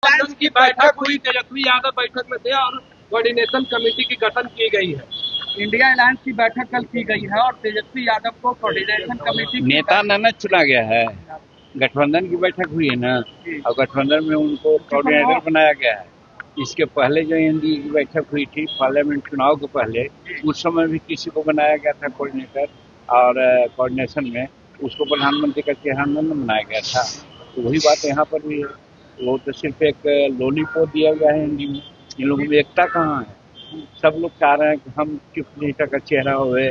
गठबंधन की बैठक हुई, तेजस्वी यादव बैठक में थे और कोऑर्डिनेशन कमेटी की गठन की गई है। इंडिया अलायंस की बैठक कल की गई है और तेजस्वी यादव को कोऑर्डिनेशन कमेटी नेता न चुना गया है। गठबंधन की बैठक हुई है ना, और गठबंधन में उनको कोऑर्डिनेटर बनाया गया है। इसके पहले जो एनडीए की बैठक हुई थी पार्लियामेंट चुनाव के पहले, उस समय भी किसी को बनाया गया था कोऑर्डिनेटर, और कोऑर्डिनेशन में उसको प्रधानमंत्री का चेयरमैन बनाया गया था। तो वही बात यहाँ पर भी है। वो तो सिर्फ एक लॉलीपॉप दिया गया है एनडीए में। इन लोगों में एकता कहाँ है? सब लोग चाह रहे हैं कि हम चीफ मिनिस्टर का चेहरा हुए,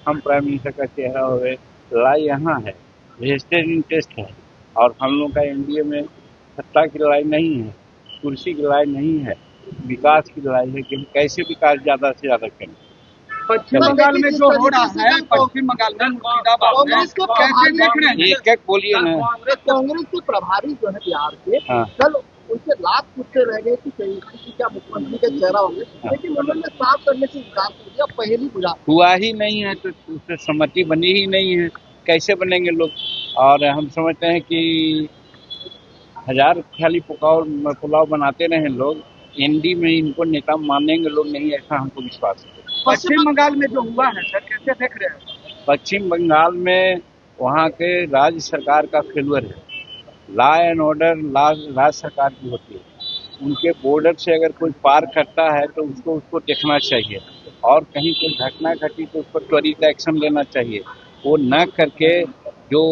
हम प्राइम मिनिस्टर का चेहरा हुए। लड़ाई यहाँ है, वेस्टेड इंटरेस्ट है। और हम लोग का एनडीए में सत्ता की लड़ाई नहीं है, कुर्सी की लड़ाई नहीं है, विकास की लड़ाई है कि हम कैसे विकास ज्यादा से ज्यादा करें। पश्चिम बंगाल में जो हो रहा है, पश्चिम बंगाल में मुर्शिदाबाद में कैसे देख रहे हैं? एक बोलिए ना। कांग्रेस के प्रभारी जो है बिहार के, कल उनसे लाभ पूछते रह गए कि तेजस्वी क्या मुख्यमंत्री का चेहरा होंगे, लेकिन उन्होंने साफ करने से इनकार कर दिया। पहली बुझा हुआ ही नहीं है तो उससे सहमति बनी ही नहीं है, कैसे बनेंगे लोग? और हम समझते हैं कि हजार खाली पुलाव बनाते रहे लोग, एनडी में इनको नेता मानेंगे लोग नहीं, ऐसा हमको विश्वास है। पश्चिम बंगाल में जो हुआ है सर, कैसे देख रहे हैं? पश्चिम बंगाल में वहाँ के राज्य सरकार का फेल्यूर है। लॉ एंड ऑर्डर राज्य सरकार की होती है। उनके बॉर्डर से अगर कोई पार करता है तो उसको देखना चाहिए, और कहीं कोई घटना घटी तो उस पर त्वरित एक्शन लेना चाहिए। वो न करके जो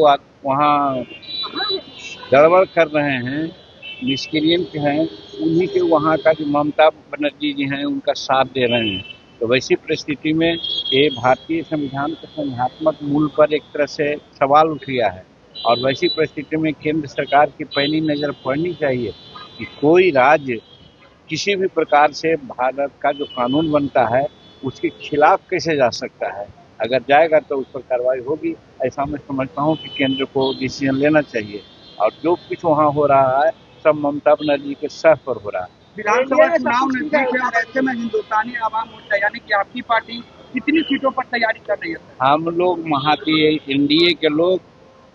वहाँ गड़बड़ कर रहे हैं, मिसक्रिएंट हैं, उन्हीं के वहाँ का जो ममता बनर्जी जी हैं उनका साथ दे रहे हैं। तो वैसी परिस्थिति में ये भारतीय संविधान के संवैधानिक मूल पर एक तरह से सवाल उठ गया है। और वैसी परिस्थिति में केंद्र सरकार की पैनी नजर पड़नी चाहिए कि कोई राज्य किसी भी प्रकार से भारत का जो कानून बनता है उसके खिलाफ कैसे जा सकता है। अगर जाएगा तो उस पर कार्रवाई होगी। ऐसा मैं समझता हूँ कि केंद्र को डिसीजन लेना चाहिए। और जो कुछ वहाँ हो रहा है सब ममता बनर्जी के सर पर हो रहा है। विधानसभा चुनाव नजदीक है और ऐसे में हिंदुस्तानी आवाम मोर्चा यानी कि आपकी पार्टी कितनी सीटों पर तैयारी कर रही है? हम लोग एनडीए के लोग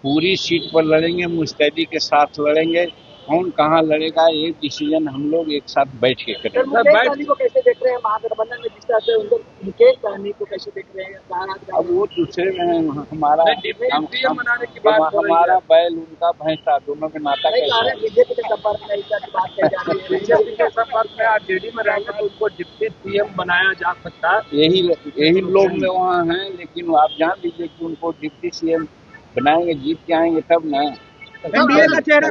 पूरी सीट पर लड़ेंगे, मुस्तैदी के साथ लड़ेंगे। कौन कहाँ लड़ेगा ये डिसीजन हम लोग एक साथ बैठ के करेंगे। मुकेश सहनी को कैसे देख रहे हैं महागठबंधन में? जिस तरह से उनको मुकेश सहनी को कैसे देख रहे हैं? अब वो दूसरे में हमारा बैल उनका भैंसा, दोनों में नाता कैसा? बीजेपी के संपर्क में बात कही जा रही है। बीजेपी के संपर्क में आरजेडी में रहेंगे तो उनको डिप्टी सीएम बनाया जा सकता है। यही लोग में वहाँ हैं, लेकिन आप जान लीजिए कि उनको डिप्टी सीएम बनाएंगे, जीत के आएंगे तब ना। एनडीए का चेहरा